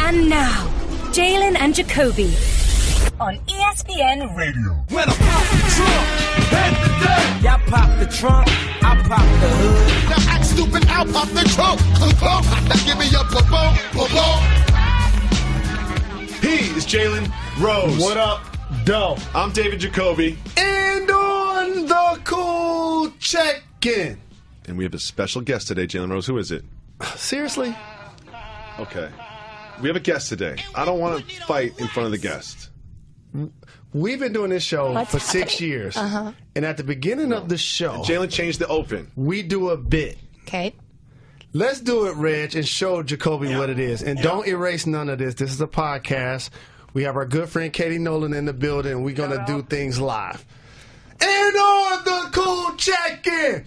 And now, Jalen and Jacoby on ESPN Radio. When I pop the trunk, head the dirt. Y'all pop the trunk, I pop the hood. Now act stupid, I'll pop the trunk. Now give me your boom. He is Jalen Rose. What up, Doe? I'm David Jacoby. And on the cool check-in. And we have a special guest today, Jalen Rose. Who is it? Seriously? Okay. We have a guest today. I don't want to fight in front of the guest. We've been doing this show for 6 years. And at the beginning of the show, Jalen changed the open. we do a bit. Okay. Let's do it, Reg, and show Jacoby what it is. And don't erase none of this. This is a podcast. We have our good friend Katie Nolan in the building, and we're going to do things live. And on the cool check-in,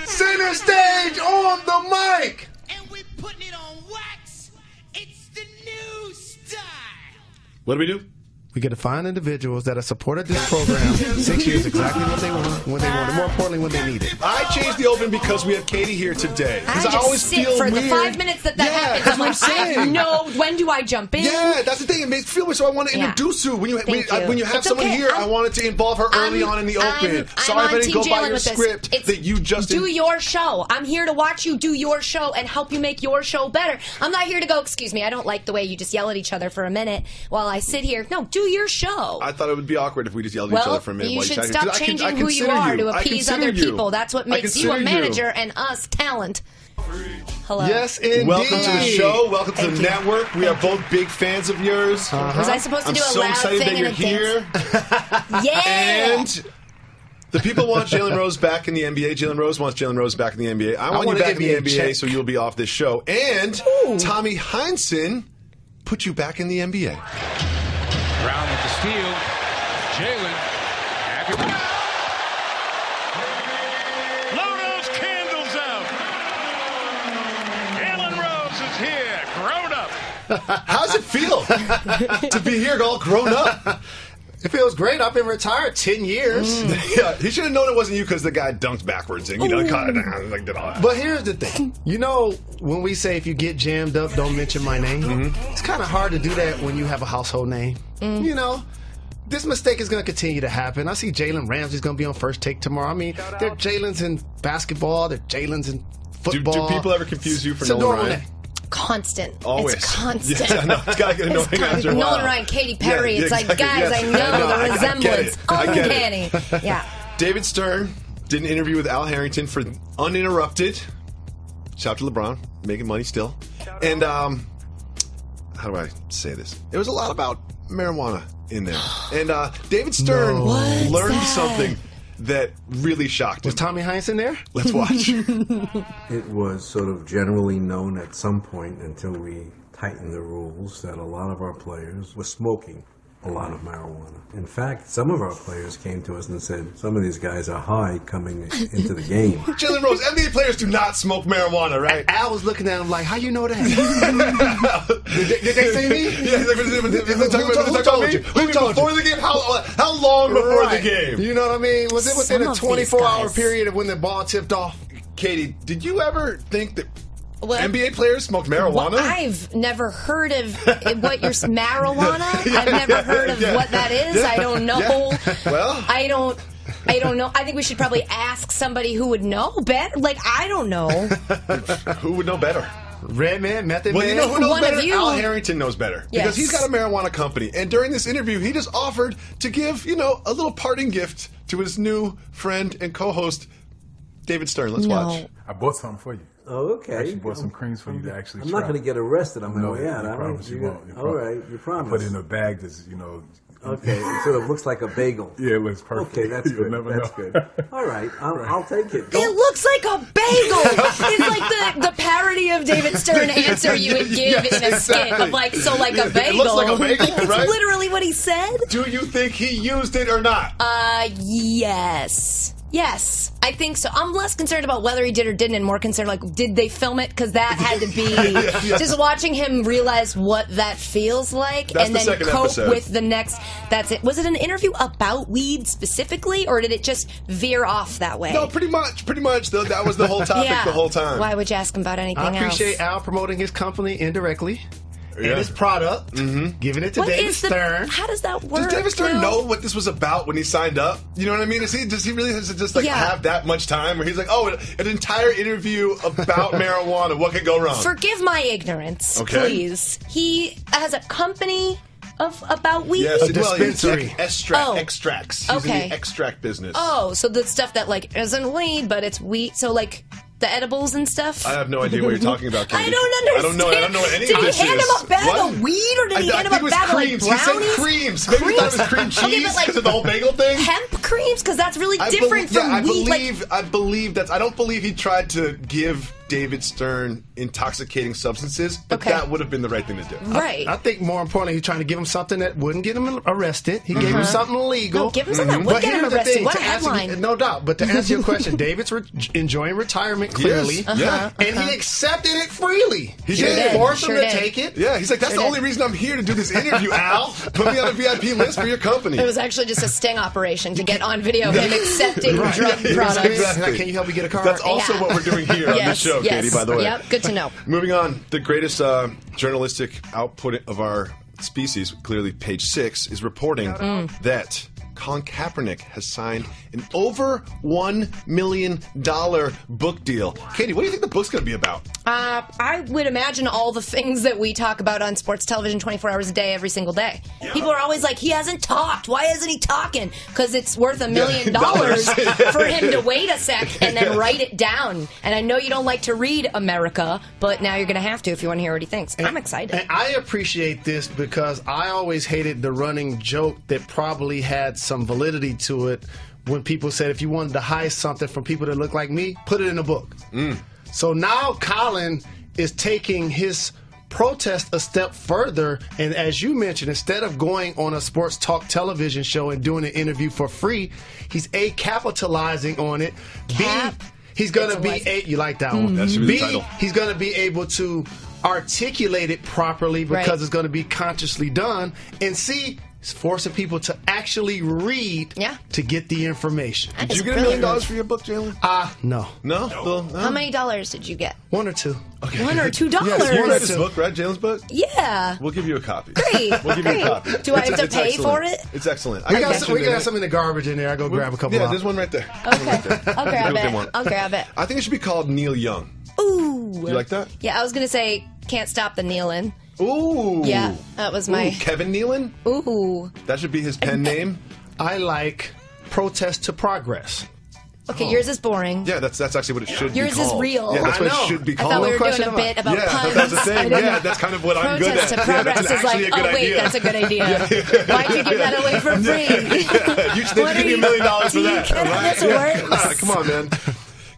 center stage on the mic. And we putting it on wax. It's the new style. What do we do? We get to find individuals that have supported this program 6 years, exactly what they want, when they want it, more importantly, when they need it. I changed the open because we have Katie here today. Because I just always sit feel for weird. the 5 minutes that happens. that's I'm what like, I'm I have saying. no. When do I jump in? Yeah, that's the thing. It makes me feel weird, so I want to introduce you. When you have It's someone okay. here, I wanted to involve her early on in the open. Sorry if I didn't go by your script that you just do your show. I'm here to watch you do your show and help you make your show better. I'm not here to go, excuse me, I don't like the way you just yell at each other for a minute while I sit here. No, do your show. I thought it would be awkward if we just yelled at each other for a minute. You while should sat here. stop changing who you are to appease other people. That's what makes you a manager and us talent. Hello. Yes, indeed. Welcome to the show. Welcome to Thank the you. network. We are both big fans of yours. Was I supposed to I'm do a so loud excited thing that you're and a here. dance? Yeah. And the people want Jalen Rose back in the NBA. Jalen Rose wants Jalen Rose back in the NBA. I want you want an back in the NBA NBA, check. so you'll be off this show. And Tommy Heinsohn put you back in the NBA. Brown with the steal. Jalen. Blow those candles out. Jalen Rose is here, grown up. How's it feel to be here all grown up? It feels great. I've been retired 10 years. Yeah, he should have known it wasn't you because the guy dunked backwards and, caught it like did all that. But here's the thing. When we say if you get jammed up, don't mention my name, it's kind of hard to do that when you have a household name. This mistake is going to continue to happen. I see Jalen Ramsey's going to be on First Take tomorrow. I mean, there are Jalen's in basketball, there are Jalen's in football. Do people ever confuse you for It's a Nolan normal Ryan? name. Constant. Always. It's constant. Yeah, no, it's got to get annoying after a while. Nolan Ryan, Katy Perry. Yeah, it's like, exactly. guys, Yes. I know the I get resemblance. it. I get it. Uncanny. Yeah. David Stern did an interview with Al Harrington for Uninterrupted. Shout out to LeBron, making money still. And how do I say this? It was a lot about marijuana in there. And David Stern learned something that really shocked him. Was Tommy Heinsohn there? Let's watch. It was sort of generally known at some point until we tightened the rules that a lot of our players were smoking a lot of marijuana. In fact, some of our players came to us and said, some of these guys are high coming into the game. Jalen Rose, NBA players do not smoke marijuana, right? Al was looking at him like, how you know that? did they say me? Yeah, they're talking about me. Wait, before the game? How long before the game? You know what I mean? Was it within a Some of these 24-hour guys. period of when the ball tipped off? Katie, did you ever think that Well, NBA players smoked marijuana? Well, I've never heard of what your marijuana. I've never heard of what that is. I don't know. Yeah. Well, I don't know. I think we should probably ask somebody who would know better. Like, I don't know. who would know better? Redman, Method Well, Man. you know who knows One of better? you. Al Harrington knows better. Yes. Because he's got a marijuana company. And during this interview, he just offered to give, a little parting gift to his new friend and co-host, David Stern. Let's watch. I bought something for you. Oh, okay. I actually bought some creams for you to actually I'm try. not going to get arrested on my No, way out. you all promise right? you won't. All right, you promise. Put it in a bag that's, Okay, it sort of looks like a bagel. Yeah, it looks perfect. Okay, that's You'll good. never That's know. good. All right, I'll take it. It looks like a bagel. It's like the parody of David Stern answer you would give in a skit of like a bagel. It looks like a bagel, It's right? literally what he said. Do you think he used it or not? Yes. Yes, I think so. I'm less concerned about whether he did or didn't and more concerned, like, did they film it? Because that had to be just watching him realize what that feels like That's and the then second cope episode. with the next. That's it. Was it an interview about weed specifically, or did it just veer off that way? No, pretty much. Though, that was the whole topic yeah. the whole time. Why would you ask him about anything I appreciate else? Al promoting his company indirectly. and his product, giving it to David Stern. How does that work? Does David Stern know what this was about when he signed up? You know what I mean? Does he really just have that much time where he's like, oh, an entire interview about marijuana? What could go wrong? Forgive my ignorance, please. He has a company about weed? Yes, a dispensary. Extracts. He's in the extract business. Oh, so the stuff that isn't weed, but it's wheat. So the edibles and stuff? I have no idea what you're talking about, Katie. I don't understand. I don't know what any of this is. Did he hand him a bag of weed, or did he hand him a bag of brownies? He said creams. Maybe he thought it was cream cheese because of the whole bagel thing. Hemp creams? Because that's really different from weed. I believe that's. I don't believe he tried to give David Stern intoxicating substances, but that would have been the right thing to do. Right. I think more importantly, he's trying to give him something that wouldn't get him arrested. He gave him something legal. No, give him something that would get him arrested. What a headline. No doubt. But to answer your question, David's enjoying retirement clearly. Yeah. And he accepted it freely. He did. Forced him to take it. Yeah, he's like, that's the only reason I'm here to do this interview, Al. Put me on a VIP list for your company. It was actually just a sting operation to get on video him accepting drug products. Exactly. Can you help me get a car? That's also what we're doing here on this show, Katie, by the way. Yep, good to know. Moving on, the greatest journalistic output of our species, clearly page 6, is reporting that Colin Kaepernick has signed an over $1 million book deal. Katie, what do you think the book's going to be about? I would imagine all the things that we talk about on sports television 24 hours a day, every single day. Yeah. People are always like, he hasn't talked. Why isn't he talking? Because it's worth $1 million for him to wait a sec and then write it down. And I know you don't like to read America, but now you're going to have to if you want to hear what he thinks. I'm excited. And I appreciate this because I always hated the running joke that probably had some validity to it when people said if you wanted to hide something from people that look like me, put it in a book. So now Colin is taking his protest a step further, and as you mentioned, instead of going on a sports talk television show and doing an interview for free, he's capitalizing on it. B, he's going to be you like that one. That should be the title. He's going to be able to articulate it properly because it's going to be consciously done, and C, it's forcing people to actually read to get the information. That did you get $1 million for your book, Jalen? No. No? No. How many dollars did you get? $1 or $2. Okay. $1 or $2? Yes, you read this book, right? Jalen's book? Yeah. We'll give you a copy. Great. We'll give you a copy. Do I have to pay for it? It's excellent. We got some in the garbage in there. I go grab a couple. Yeah, there's one right there. Okay. I'll grab it. I'll grab it. I think it should be called Neil Young. Ooh. Do you like that? Yeah, I was going to say Can't Stop the Kneeling. Ooh. Yeah, that was my... Kevin Nealon? Ooh. That should be his pen name. I like Protest to Progress. Okay, yours is boring. Yeah, that's actually what it should be called. Yours is real. Yeah, that's what it should be called. I thought we were doing a bit about puns. That was the thing. Yeah, that's kind of what I'm good at. Protest to Progress is like, oh wait, that's a good idea. Why'd you give that away for free? You should give me $1 million for that. Do you get how this works? Come on, man.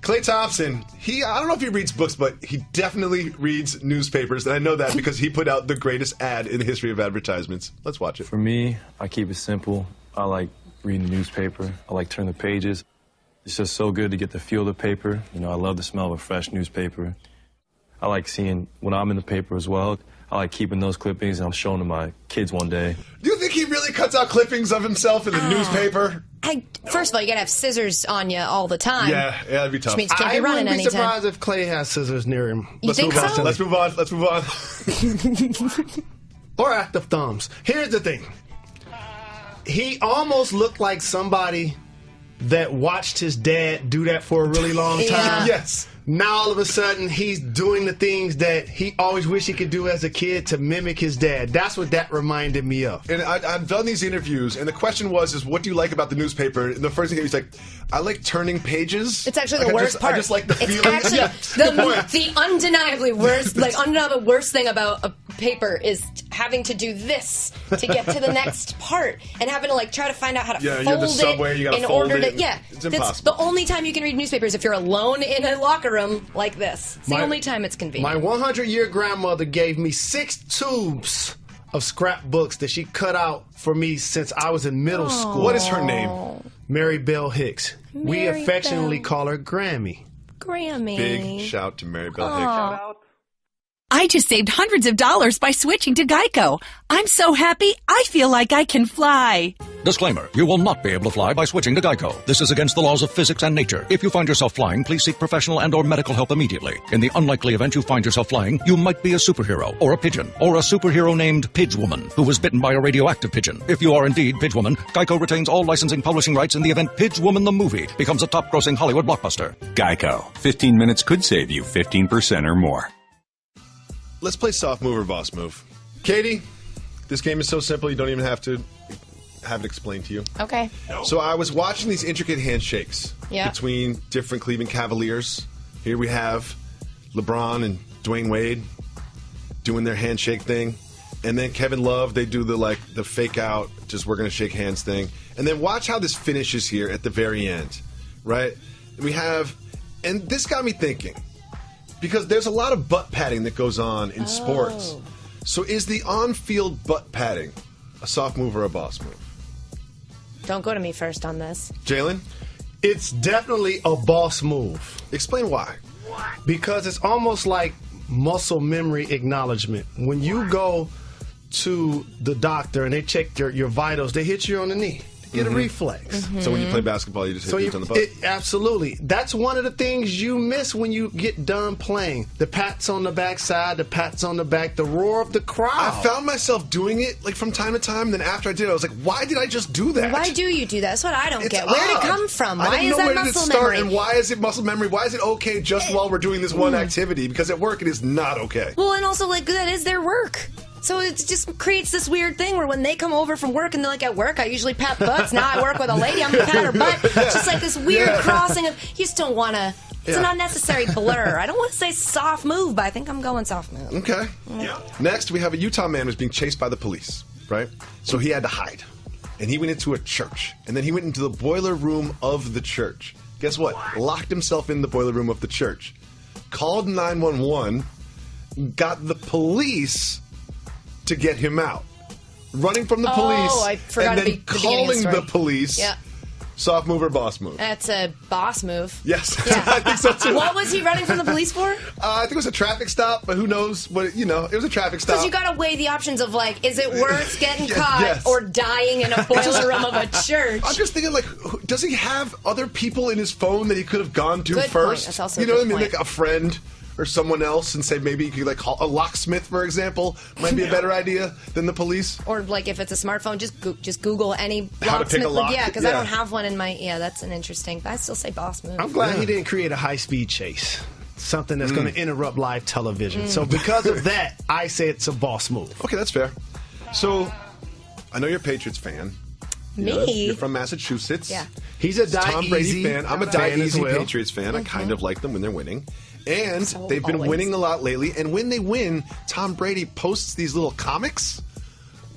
Klay Thompson, I don't know if he reads books, but he definitely reads newspapers, and I know that because he put out the greatest ad in the history of advertisements. Let's watch it. For me, I keep it simple. I like reading the newspaper. I like turning the pages. It's just so good to get the feel of the paper. You know, I love the smell of a fresh newspaper. I like seeing when I'm in the paper as well. I like keeping those clippings, and I'm showing them to my kids one day. Do you think he really cuts out clippings of himself in the newspaper? First of all, you gotta have scissors on you all the time. Yeah, that'd be tough. Which means you can't be running I wouldn't be anytime. surprised if Klay has scissors near him. You think so? Let's move on. Or active thumbs. Here's the thing. He almost looked like somebody that watched his dad do that for a really long time. Yes. Now all of a sudden he's doing the things that he always wished he could do as a kid to mimic his dad. That's what that reminded me of. And I've done these interviews, and the question was, what do you like about the newspaper? And the first thing he was like, I like turning pages. It's actually the worst part. I just like the feeling. It's actually the undeniably worst, undeniably worst thing about a paper is having to do this to get to the next part, and having to try to find out how to fold the subway, you gotta in fold order it. to. Yeah, it's impossible. That's the only time you can read newspapers if you're alone in a locker room like this. It's the only time it's convenient. My 100-year grandmother gave me 6 tubes of scrapbooks that she cut out for me since I was in middle school. What is her name? Mary Bell Hicks. We affectionately call her Grammy. Grammy. Big shout to Mary Bell Hicks. I just saved hundreds of dollars by switching to Geico. I'm so happy, I feel like I can fly. Disclaimer, you will not be able to fly by switching to Geico. This is against the laws of physics and nature. If you find yourself flying, please seek professional and or medical help immediately. In the unlikely event you find yourself flying, you might be a superhero, or a pigeon, or a superhero named Pidgewoman, who was bitten by a radioactive pigeon. If you are indeed Pidgewoman, Geico retains all licensing publishing rights in the event Pidgewoman the movie becomes a top-grossing Hollywood blockbuster. Geico. 15 minutes could save you 15% or more. Let's play soft move or boss move. Katie, this game is so simple you don't even have to have it explained to you. Okay. So I was watching these intricate handshakes Yeah. between different Cleveland Cavaliers. Here we have LeBron and Dwayne Wade doing their handshake thing. And then Kevin Love, they do the fake out, just we're going to shake hands thing. And then watch how this finishes here at the very end, right? We have, and this got me thinking, because there's a lot of butt padding that goes on in sports. So is the on-field butt padding a soft move or a boss move? Don't go to me first on this. Jalen? It's definitely a boss move. Explain why. Because it's almost like muscle memory acknowledgement. When you go to the doctor and they check your vitals, they hit you on the knee. Get a reflex. So when you play basketball, you just hit dudes on the butt? Absolutely. That's one of the things you miss when you get done playing. The pats on the backside, the pats on the back, the roar of the crowd. I found myself doing it from time to time. And then after I did it, I was like, why did I just do that? Why do you do that? That's what I don't get. Where did it come from? I Why didn't is know that where did it muscle start, memory? and why is it muscle memory? Why is it okay just while we're doing this one activity? Because at work, it is not okay. Well, and also, that is their work. So it just creates this weird thing where when they come over from work and they're like, at work, I usually pat butts. Now I work with a lady, I'm going to pat her butt. It's just like this weird crossing of, you just don't want to, it's an unnecessary blur. I don't want to say soft move, but I think I'm going soft move. Okay. Next, we have a Utah man who's being chased by the police, right? So he had to hide. And he went into a church. And then he went into the boiler room of the church. Guess what? Locked himself in the boiler room of the church. Called 911. Got the police to get him out. Running from the police. Oh, I forgot and then calling the police. Yeah. Soft move or boss move? That's a boss move. Yes. Yeah. I think so too. What was he running from the police for? I think it was a traffic stop, but who knows what, it was a traffic stop. Because you got to weigh the options of is it worth getting caught or dying in a boiler room of a church? I'm just thinking, does he have other people in his phone that he could have gone to Good first? point. That's also you know a what I good mean? point. Like a friend or someone else, and say maybe you could call a locksmith, for example, might be a better idea than the police. Or if it's a smartphone, just Google any How to pick a locksmith. lock. Yeah, because I don't have one in my. Yeah, that's an interesting. But I still say boss move. I'm glad he didn't create a high-speed chase. Something that's going to interrupt live television. So because of that, I say it's a boss move. Okay, that's fair. So, I know you're a Patriots fan. Me? You're from Massachusetts. Yeah. He's a Tom Brady Easy fan. I'm a fan Die as Easy well. Patriots fan. I kind of like them when they're winning. And So they've been always. winning a lot lately. And when they win, Tom Brady posts these little comics.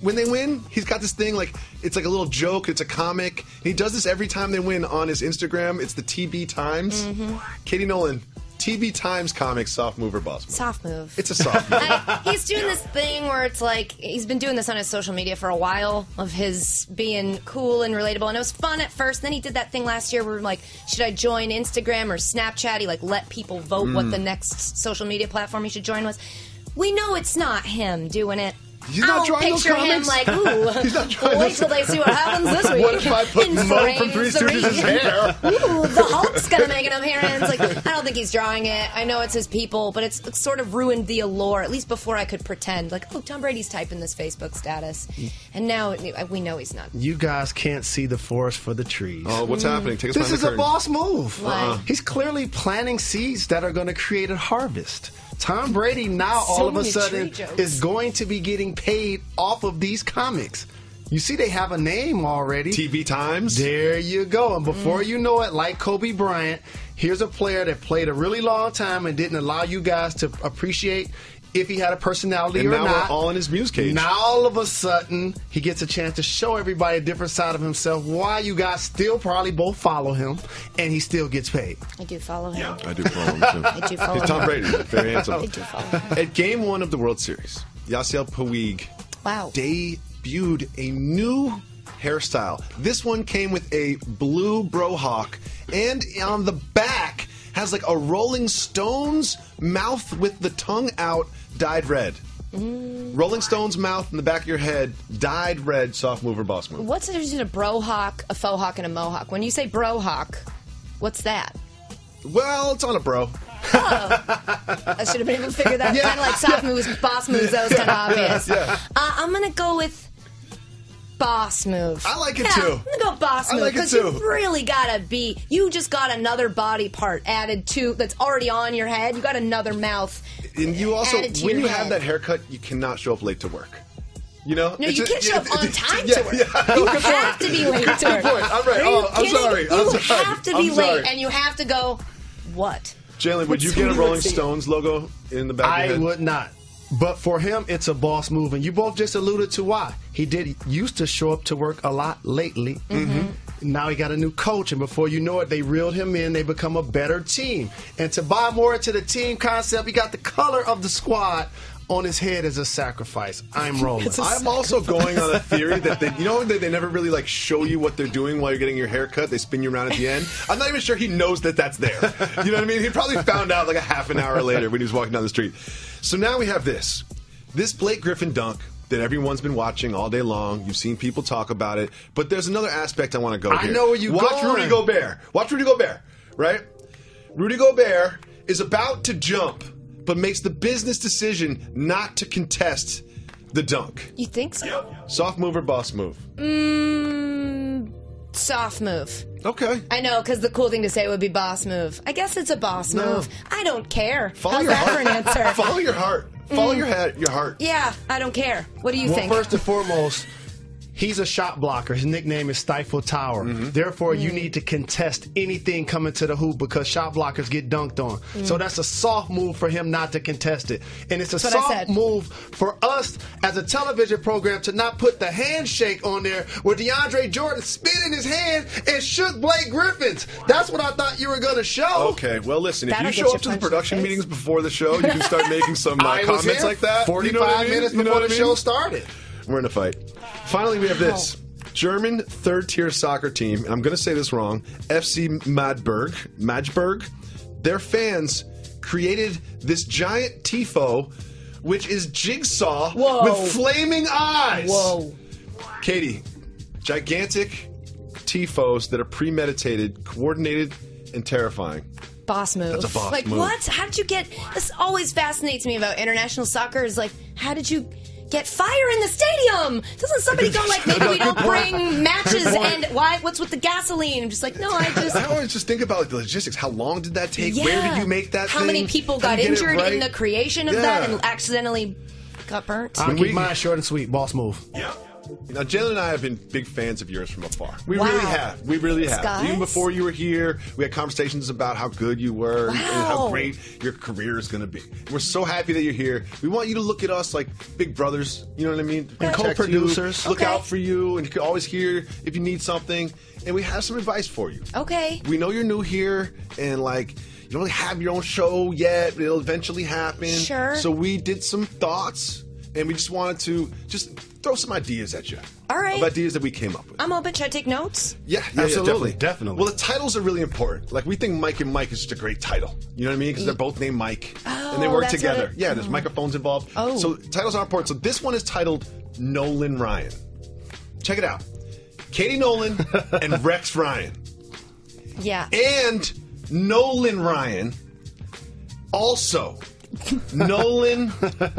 When they win, he's got this thing it's like a little joke. It's a comic. And he does this every time they win on his Instagram. It's the TB Times. Katie Nolan, TB Times comics, soft move or boss move? Soft move. It's a soft move. He's doing this thing where it's he's been doing this on his social media for a while of his being cool and relatable, and it was fun at first. Then he did that thing last year where should I join Instagram or Snapchat? He let people vote what the next social media platform he should join was. We know it's not him doing it. He's not drawing those picture him comics? ooh, He's not drawing wait those- till they see what happens this week. What if I put In Mo frame from Three three. Stooges' hair? Ooh, the Hulk's gonna make an appearance. I don't think he's drawing it. I know it's his people, but it's sort of ruined the allure. At least before I could pretend, Tom Brady's typing this Facebook status, and now we know he's not. You guys can't see the forest for the trees. Oh, what's happening? Take us This behind is the a curtain. boss move. Why? He's clearly planting seeds that are going to create a harvest. Tom Brady now So all of a many sudden tree jokes. is going to be getting paid off of these comics. You see they have a name already. TB Times. There you go. And before you know it, like Kobe Bryant, here's a player that played a really long time and didn't allow you guys to appreciate if he had a personality And or now not. we're all in his muse cage. Now all of a sudden, he gets a chance to show everybody a different side of himself. Why you guys still probably both follow him, and he still gets paid. I do follow him. I do follow him too. I do follow He's Tom him. Brady, very handsome. I do follow him. At Game 1 of the World Series, Yasiel Puig Wow. debuted a new hairstyle. This one came with a blue brohawk, and on the back has a Rolling Stones mouth with the tongue out dyed red. Rolling Stone's mouth and the back of your head dyed red, soft move or boss move. What's the difference between a bro hawk, a faux hawk, and a mohawk? When you say bro hawk, what's that? Well, it's on a bro. I should have been able to figure that out. Kind of like soft moves, boss moves. That was kind of obvious. I'm going to go with boss move. I like it too. I'm going to go boss move. Because you've really got to be, you just got another body part added to, that's already on your head. You got another mouth. And you also, when you have head. that haircut, you cannot show up late to work. You know? No, you can't show up on time to work. You have to be late to work. Good point. I'm right. Are you I'm kidding? sorry. You have to be late, and you have to go, what? Jalen, would you get a Rolling Stones logo in the back of your head? I would not. But for him, it's a boss move. And you both just alluded to why. He used to show up to work a lot lately. Now he got a new coach, and before you know it, they reeled him in. They become a better team. And to buy more into the team concept, he got the color of the squad on his head as a sacrifice. I'm rolling. I'm also going on a theory that they never really like show you what they're doing while you're getting your hair cut. They spin you around at the end. I'm not even sure he knows that that's there. You know what I mean? He probably found out like a half an hour later when he was walking down the street. So now we have this Blake Griffin dunk that everyone's been watching all day long. You've seen people talk about it. But there's another aspect I want to go here. I know where you Watch Rudy Gobert. Watch Rudy Gobert, right? Rudy Gobert is about to jump, but makes the business decision not to contest the dunk. You think so? Soft move or boss move? Soft move. Okay. I know, because the cool thing to say would be boss move. I guess it's a boss move. I don't care. Follow How's your that heart. for an answer? Follow your heart. Follow your heart. Yeah, I don't care. What do you think? Well, first and foremost, he's a shot blocker. His nickname is Stifle Tower. Therefore, you need to contest anything coming to the hoop because shot blockers get dunked on. So that's a soft move for him not to contest it. And it's a soft move for us as a television program to not put the handshake on there where DeAndre Jordan spit in his hand and shook Blake Griffin's. That's what I thought you were going to show. Okay, well, listen, if That'll you get show you up to the punched in the production face. meetings before the show, you can start making some comments like that. 45 minutes before the show started. We're in a fight. Finally, we have this. German third-tier soccer team, and I'm going to say this wrong, FC Magdeburg, their fans created this giant tifo, which is Jigsaw with flaming eyes. Whoa. Katie, gigantic tifos that are premeditated, coordinated, and terrifying. Boss move. That's a boss like, move. what? How did you get... This always fascinates me about international soccer is like, how did you get fire in the stadium? Doesn't somebody go like, maybe we don't bring matches and why? What's with the gasoline? I'm just like, no, I always just think about like the logistics. How long did that take? Where did you make that How thing? many people How got did you get it injured right? in the creation of that and accidentally got burnt? I'll keep mine short and sweet. Boss move. Now, Jalen and I have been big fans of yours from afar. We Wow. really have. We really have. Guys? Even before you were here, we had conversations about how good you were and how great your career is going to be. We're so happy that you're here. We want you to look at us like big brothers. You know what I mean? And Protect co-producers. you, look out for you, and you can always hear if you need something. And we have some advice for you. Okay. We know you're new here, and like you don't really have your own show yet, but it'll eventually happen. Sure. So we did some thoughts, and we just wanted to just throw some ideas at you. All right. Of ideas that we came up with. I'm open. Should I take notes? Yeah, Absolutely, definitely. Well, the titles are really important. Like, we think Mike and Mike is just a great title. You know what I mean? Because they're both named Mike. And they work that's together. what it- Yeah, there's microphones involved. Oh. So titles are important. So this one is titled Nolan Ryan. Check it out. Katie Nolan and Rex Ryan. Yeah. And Nolan Ryan. Also, Nolan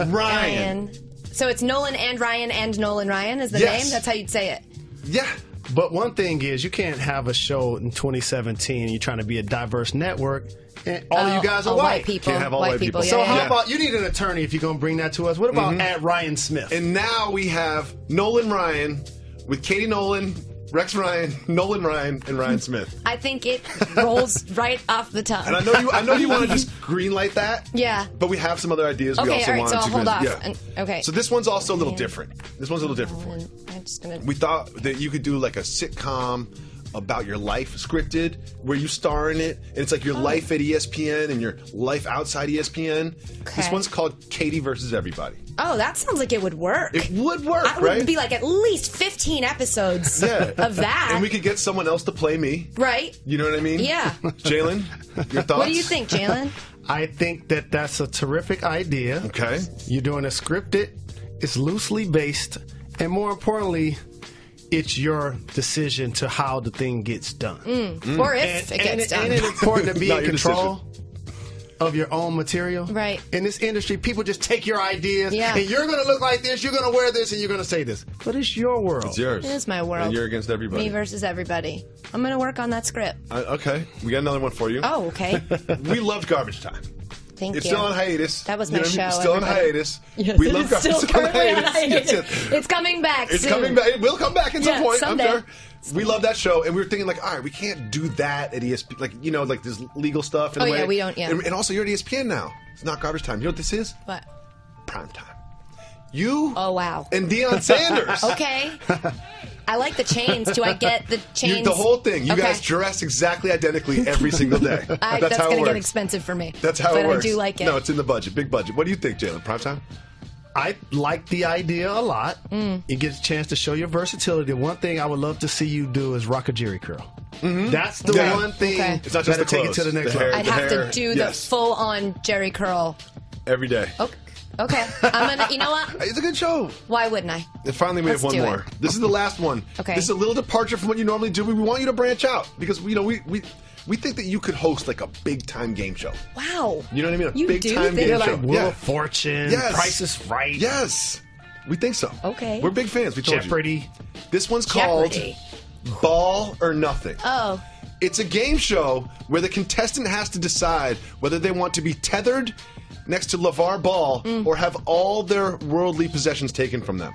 Ryan. So it's Nolan and Nolan Ryan is the Yes. name? That's how you'd say it. Yeah. But one thing is, you can't have a show in 2017 and you're trying to be a diverse network and all of you guys are white people. Can't have all white people. So how Yeah. about, you need an attorney if you're going to bring that to us. What about at Ryan Smith? And now we have Nolan Ryan with Katie Nolan, Rex Ryan, Nolan Ryan, and Ryan Smith. I think it rolls right off the tongue. And I know you want to just greenlight that. Yeah. But we have some other ideas we Okay, also all right, wanted so I'll to hold off. Yeah. And- okay. So this one's also a little different. This one's a little different for you. I'm just gonna. We thought that you could do like a sitcom about your life scripted where you star in it, and it's like your life at ESPN and your life outside ESPN. This Okay. one's called Katie versus Everybody. Oh, that sounds like it would work. It would work, I right? would be like at least 15 episodes of that. And we could get someone else to play me. Right? You know what I mean? Yeah. Jalen, your thoughts? What do you think, Jalen? I think that that's a terrific idea. Okay. You're doing a scripted, it's loosely based, and more importantly, it's your decision to how the thing gets done. Or if it gets done. Ain't it important to be Not in your control of your own material? Right. In this industry, people just take your ideas, Yeah. and you're going to look like this, you're going to wear this, and you're going to say this. But it's your world. It's yours. It is my world. And you're against everybody. Me versus everybody. I'm going to work on that script. Okay. We got another one for you. Oh, okay. We loved Garbage Time. Thank It's you. still on hiatus. That was You my know what I mean? show, Still on everybody. hiatus. Yes, We it love is Garbage still Time. currently on hiatus. Yes. It's coming back It's soon. coming back. It will come back at some Yeah, point, someday. I'm sure. We love that show, and we were thinking, like, all right, we can't do that at ESPN. Like, you know, like this legal stuff. In Oh, a way. yeah, we don't, yeah. And also, you're at ESPN now. It's not Garbage Time. You know what this is? What? Prime Time. You Oh, wow. and Deion Sanders. Okay. I like the chains. Do I get the chains? The whole thing. You Okay. guys dress exactly identically every single day. That's how it going to works. get expensive for me. That's how but it works. I do like it. No, it's in the budget. Big budget. What do you think, Jalen? Prime Time? I like the idea a lot. You get a chance to show your versatility. One thing I would love to see you do is rock a jerry curl. That's the Yeah. one thing Okay. It's not just that'll the take it clothes, to the next the hair. level. I'd have to hair, do yes. the full-on Jerry curl. Every day. Okay. I'm going to, you know what? It's a good show. Why wouldn't I? And finally, we Let's have one do more. it. This is the last one. Okay. This is a little departure from what you normally do. We want you to branch out because we think that you could host like a big time game show. Wow. You know what I mean? A You big do time think- game They're show. like Wheel of Fortune, Yes. Price is Right, Yes. We think so. Okay. We're big fans. We told Jeopardy. you. This one's called Jeopardy. Ball or Nothing. Oh. It's a game show where the contestant has to decide whether they want to be tethered next to LeVar Ball or have all their worldly possessions taken from them.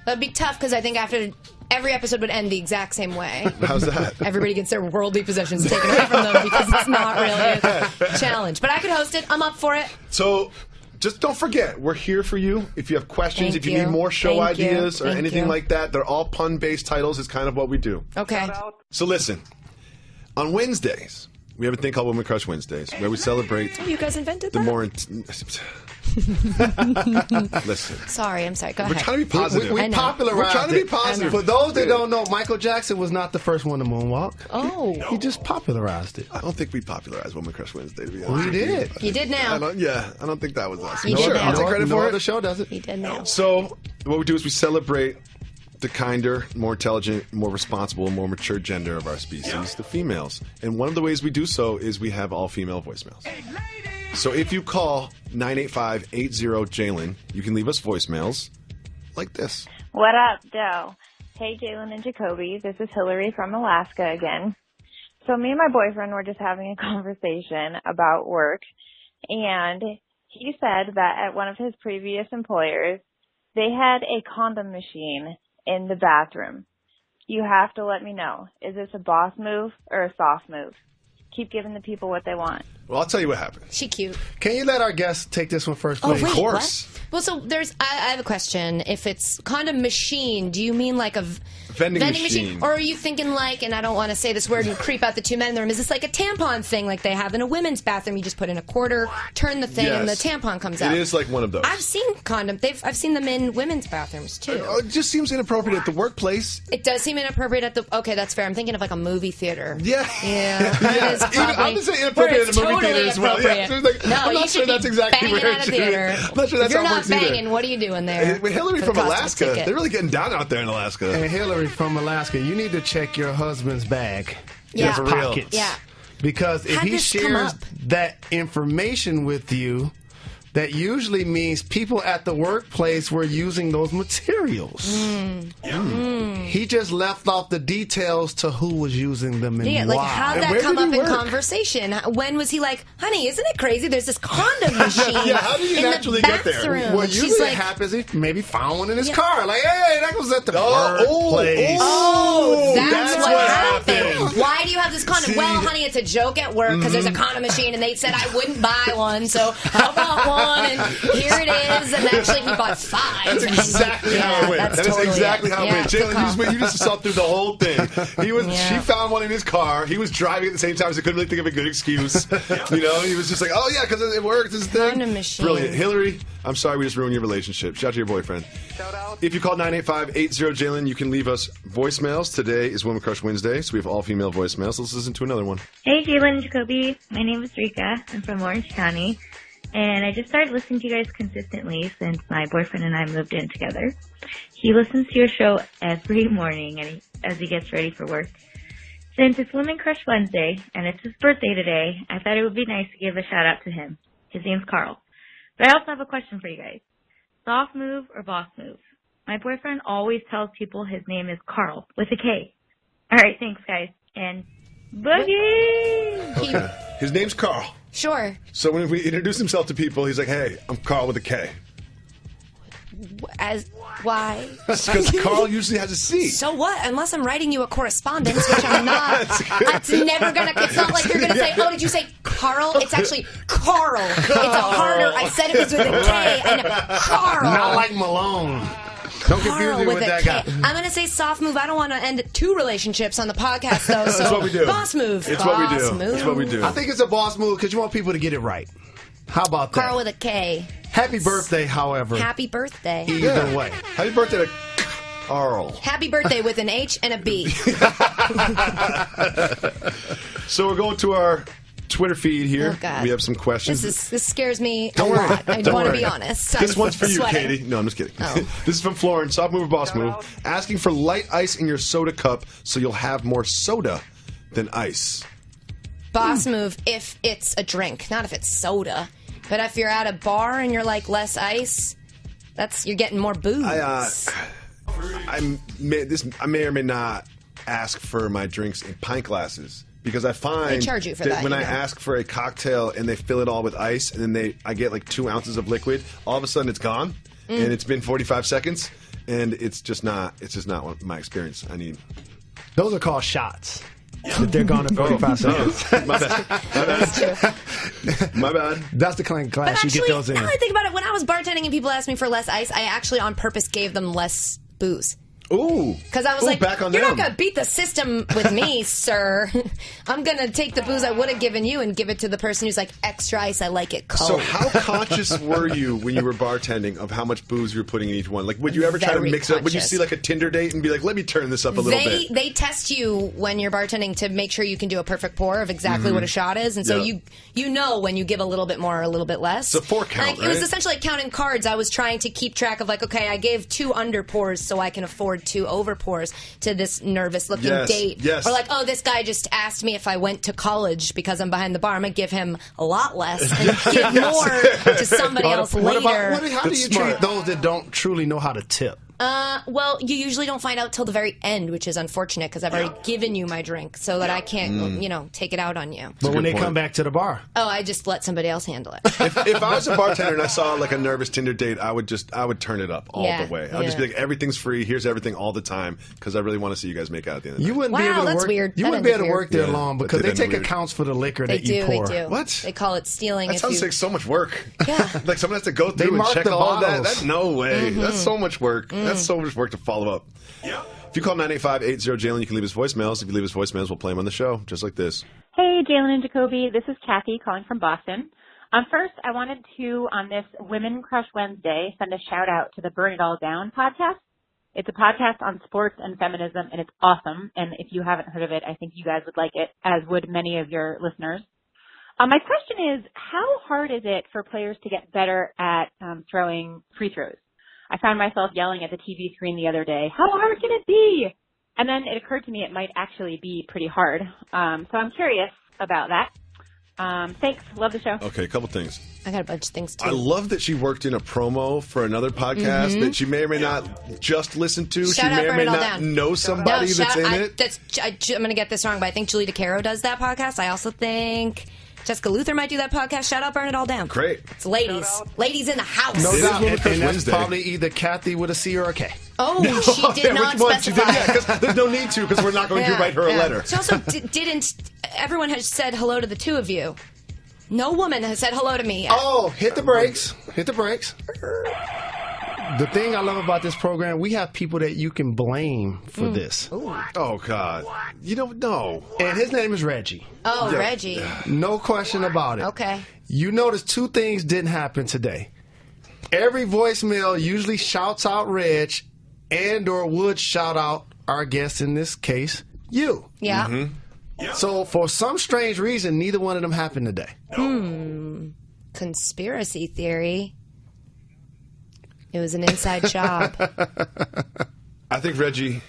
That'd be tough because I think after every episode would end the exact same way. How's that? Everybody gets their worldly possessions taken away from them because it's not really a challenge. But I could host it. I'm up for it. So just don't forget, we're here for you. If you have questions, Thank if you you. need more show Thank you. ideas or Thank anything you. like that, they're all pun-based titles is kind of what we do. Okay. So listen, on Wednesdays, we have a thing called Women Crush Wednesdays where we celebrate Oh, you guys invented the that? more... Listen. Sorry, I'm sorry. Go We're ahead. trying to be positive. We I know. popularized We're trying to be it. positive. For those that don't know, Michael Jackson was not the first one to moonwalk. Oh. He just popularized it. I don't think we popularized Women Crush Wednesday, to be honest. We did. You did now. I don't think that was us. You did Sure, now. I'll take credit no for other it. show does it. You did now. So what we do is we celebrate the kinder, more intelligent, more responsible, more mature gender of our species, the females. And one of the ways we do so is we have all-female voicemails. So if you call 985-80-JALEN, you can leave us voicemails like this. What up, Joe? Hey, Jalen and Jacoby. This is Hillary from Alaska again. So me and my boyfriend were just having a conversation about work, and he said that at one of his previous employers, they had a condom machine in the bathroom. You have to let me know. Is this a boss move or a soft move? Keep giving the people what they want. Well, I'll tell you what happened. She cute. Can you let our guests take this one first, Oh, please? wait, Of course. what? Well, so I have a question. If it's condom machine, do you mean like a Vending machine. Or are you thinking like, and I don't want to say this word and creep out the two men in the room, is this like a tampon thing like they have in a women's bathroom? You just put in a quarter, turn the thing, and the Yes. tampon comes out. It is like one of those. I've seen condom. I've seen them in women's bathrooms too. It just seems inappropriate at the workplace. It does seem inappropriate at the. Okay, that's fair. I'm thinking of like a movie theater. Yeah. Yeah. Yeah. It is Even- I'm probably- just saying where inappropriate it's at a movie totally theater as well. Yeah. inappropriate. So it's like, No, I'm you not sure should that's be exactly banging where at it a should be. theater. I'm not sure that's if you're how it not works either. banging, what are you doing there? With Hillary for from the cost of a Alaska, ticket? they're really getting down out there in Alaska. And Hillary from Alaska, you need to check your husband's bag. Yeah. His For real. pockets. Yeah. Because if How'd he this come shares up? that information with you, that usually means people at the workplace were using those materials. He just left off the details to who was using them and Yeah, why. like how'd And that where come did up he in work? conversation? When was he like, honey, isn't it crazy? There's this condom machine Yeah, how did you in naturally the get there? bathroom. Well, And usually she's it like, happens if maybe found one in his Yeah. car. Like, hey, that was at the Oh, workplace. oh, that's that's what what happened. happened. Why do you have this condom? See, well, honey, it's a joke at work because there's a condom machine, and they said I wouldn't buy one, so how about one? one, and here it is. And actually, he bought 5. That's exactly how it went. That is exactly how it went. Jalen, you just saw through the whole thing. She found one in his car. He was driving at the same time, so he couldn't really think of a good excuse. You know, he was just like, oh, yeah, because it worked. This thing. Brilliant. Hillary, I'm sorry we just ruined your relationship. Shout out to your boyfriend. Shout out. If you call 985-80-JALEN, you can leave us voicemails. Today is Women Crush Wednesday, so we have all-female voicemails. Let's listen to another one. Hey, Jalen Jacoby. My name is Rika. I'm from Orange County. And I just started listening to you guys consistently since my boyfriend and I moved in together. He listens to your show every morning as he gets ready for work. Since it's Women Crush Wednesday and it's his birthday today, I thought it would be nice to give a shout out to him. His name's Carl. But I also have a question for you guys. Soft move or boss move? My boyfriend always tells people his name is Carl with a K. All right, thanks, guys. And boogie! Okay. His name's Carl. Sure. So when we introduce himself to people, he's like, hey, I'm Carl with a K. Why? Because Carl usually has a C. So what? Unless I'm writing you a correspondence, which I'm not. It's never gonna. It's not like you're gonna say, "Oh, did you say Carl?" It's actually Carl. It's a harder. I said it was with a K. I know. Carl. Not like Malone. Don't confuse me with that guy. I'm going to say soft move. I don't want to end 2 relationships on the podcast, though. So that's what we do. Boss move. It's what we do. It's what we do. I think it's a boss move because you want people to get it right. How about that? Carl with a K. Happy birthday, however. Happy birthday. Either way. Happy birthday to Carl. Happy birthday with an H and a B. So we're going to our Twitter feed here. Oh, God. We have some questions. This scares me a lot. I want to be honest. This one's for you, sweating. Katie. No, I'm just kidding. Oh. This is from Florence. Soft move or boss move. Asking for light ice in your soda cup so you'll have more soda than ice. Boss move if it's a drink, not if it's soda. But if you're at a bar and you're like less ice, you're getting more booze. I may or may not ask for my drinks in pint glasses. Because I find they charge you for that when I ask for a cocktail and they fill it all with ice and then I get like 2 ounces of liquid, all of a sudden it's gone and it's been 45 seconds and it's just not what my experience. I need. Those are called shots. If they're gone in 45 seconds. My bad. My bad. That's the kind of glass actually, you get those in. Now I think about it, when I was bartending and people asked me for less ice, I actually on purpose gave them less booze. Ooh. Because I was like, you're not going to beat the system with me, sir. I'm going to take the booze I would have given you and give it to the person who's like, extra ice, I like it cold. So how conscious were you when you were bartending of how much booze you were putting in each one? Like, would you ever try to mix it up? Would you see like a Tinder date and be like, let me turn this up a little bit? They test you when you're bartending to make sure you can do a perfect pour of exactly what a shot is. And so you know when you give a little bit more or a little bit less. It's a 4 count, right? It was essentially like counting cards. I was trying to keep track of like, okay, I gave 2 under pours so I can afford 2 over pours to this nervous-looking date. Yes. Or like, oh, this guy just asked me if I went to college because I'm behind the bar. I'm going to give him a lot less and give more to somebody else later. How do you treat those that don't truly know how to tip? Well, you usually don't find out till the very end, which is unfortunate because I've already given you my drink so that I can't, take it out on you. But when they come back to the bar? Oh, I just let somebody else handle it. If I was a bartender and I saw like a nervous Tinder date, I would turn it up all the way. I would just be like, everything's free. Here's everything all the time because I really want to see you guys make out at the end of the night. You wouldn't be able to work. Weird. You wouldn't be able to work there long because they take accounts for the liquor that you pour. They do. What? They call it stealing. That sounds like so much work. Yeah. Like someone has to go through and check all of that. That's no way. Mm-hmm. That's so much work. That's so much work to follow up. Yeah. If you call 985-80-JALEN, you can leave us voicemails. If you leave us voicemails, we'll play them on the show, just like this. Hey, Jalen and Jacoby. This is Kathy calling from Boston. First, I wanted to, on this Women Crush Wednesday, send a shout-out to the Burn It All Down podcast. It's a podcast on sports and feminism, and it's awesome. And if you haven't heard of it, I think you guys would like it, as would many of your listeners. My question is, how hard is it for players to get better at throwing free throws? I found myself yelling at the TV screen the other day, how hard can it be? And then it occurred to me it might actually be pretty hard. So I'm curious about that. Thanks. Love the show. Okay, a couple things. I got a bunch of things, too. I love that she worked in a promo for another podcast that she may or may not just listen to. She may or may not know somebody that's in it. I'm going to get this wrong, but I think Julie DeCaro does that podcast. I also think Jessica Luther might do that podcast. Shout out, Burn It All Down. Great. It's ladies. Ladies in the house. No doubt. And that's probably either Kathy with a C or a K. Oh, she did not specify. Because there's no need to because we're not going to write her a letter. She also didn't. Everyone has said hello to the two of you. No woman has said hello to me yet. Oh, hit the brakes. Hit the brakes. The thing I love about this program, we have people that you can blame for this. Oh, God. You don't know. And his name is Reggie. Oh, yeah. Reggie. No question about it. Okay. You notice two things didn't happen today. Every voicemail usually shouts out Reg and or would shout out our guest, in this case, you. Yeah. Mm-hmm. So for some strange reason, neither one of them happened today. Conspiracy theory. It was an inside job. I think Reggie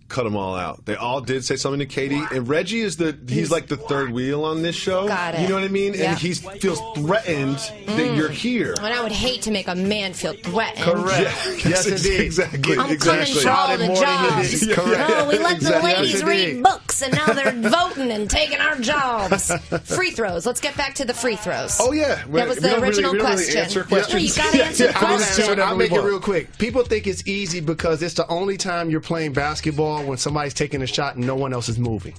cut them all out. They all did say something to Katie, and Reggie is he's like the third wheel on this show. Got it. You know what I mean? Yep. And he feels threatened that you're here. And I would hate to make a man feel threatened. Correct. Yeah, Yes, indeed. Exactly. I'm coming for all the jobs. Correct. No, we let the ladies Yes, read indeed. books, and now they're voting and taking our jobs. Free throws. Let's get back to the free throws. Oh, yeah. That was the original question. answer No, questions. you got to answer the question. I'll make it real quick. People think it's easy because it's the only time you're playing basketball when somebody's taking a shot and no one else is moving.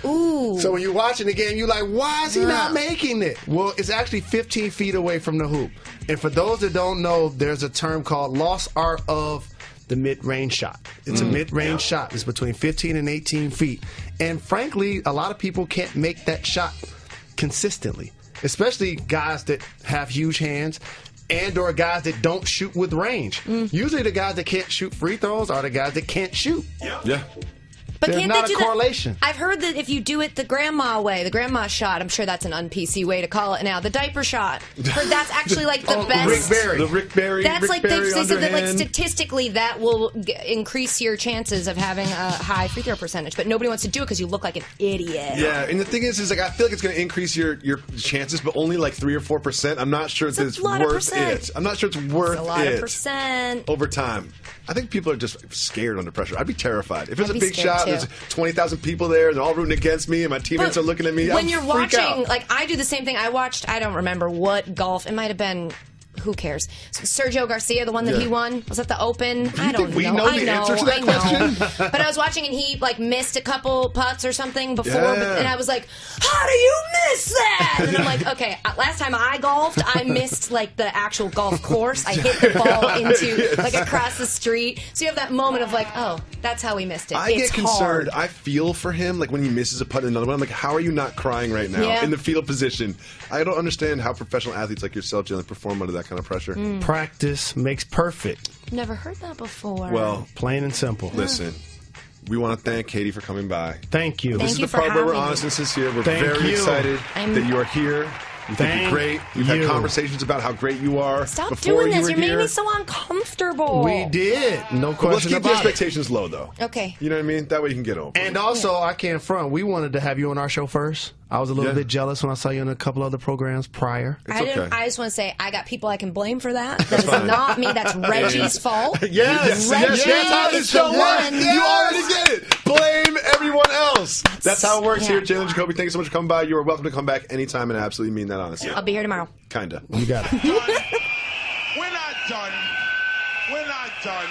Ooh. So when you're watching the game, you're like, why is he not making it? Well, it's actually 15 feet away from the hoop. And for those that don't know, there's a term called lost art of the mid-range shot. It's a mid-range shot. It's between 15 and 18 feet. And frankly, a lot of people can't make that shot consistently, especially guys that have huge hands and or guys that don't shoot with range. Usually the guys that can't shoot free throws are the guys that can't shoot. Yeah. But There's can't not they do a correlation. That? I've heard that if you do it the grandma way, the grandma shot, I'm sure that's an un-PC way to call it now, the diaper shot. Heard that's actually like the best. Rick Barry. The Rick Barry. That's Rick like Barry they said that like underhand. statistically that will increase your chances of having a high free throw percentage, but nobody wants to do it because you look like an idiot. Yeah, and the thing is like I feel like it's going to increase your chances, but only like 3 or 4%. I'm not sure it's worth it. I'm not sure it's worth It's a lot it of percent. over time. I think people are just scared under pressure. I'd be terrified. If it's I'd a be big scared shot, too. there's 20,000 people there, and they're all rooting against me, and my teammates are looking at me. When I'll you're freak watching, out. like I do the same thing. I don't remember what golf. It might have been. Who cares? Sergio Garcia, the one that he won, was that the Open? I don't think we know. know the answer to that question? But I was watching and he like missed a couple putts or something before, Yeah. and I was like, "How do you miss that?" And I'm like, "Okay, last time I golfed, I missed like the actual golf course. I hit the ball into like across the street." So you have that moment of like, "Oh, that's how we missed it." I It's get concerned. hard. I feel for him, like when he misses a putt in another one. I'm like, how are you not crying right now Yeah. in the fetal position? I don't understand how professional athletes like yourself, Jalen, perform under that kind of pressure. Practice makes perfect. Never heard that before. Well, Plain and simple. listen, we want to thank Katie for coming by. Thank you. This is you the for part where we're having me. honest and sincere. We're Thank very you. excited that you are here. We think Thank you're great. We've had you. conversations about how great you are. Stop before doing you this. were You're making here. me so uncomfortable. We did. No But let's question keep the about it. expectations low, though. Okay. You know what I mean? That way you can get over. And also, I can't front. We wanted to have you on our show first. I was a little Yeah. bit jealous when I saw you in a couple other programs prior. It's okay. I just want to say I got people I can blame for that. That is not me. That's Reggie's fault. Yes, Reggie that's how this is show the works. one. You already get it. Blame everyone else. That's how it works yeah. here. Jalen Jacoby, thank you so much for coming by. You are welcome to come back anytime, and I absolutely mean that honestly. I'll be here tomorrow. Kinda. You got it. We're not done. We're not done.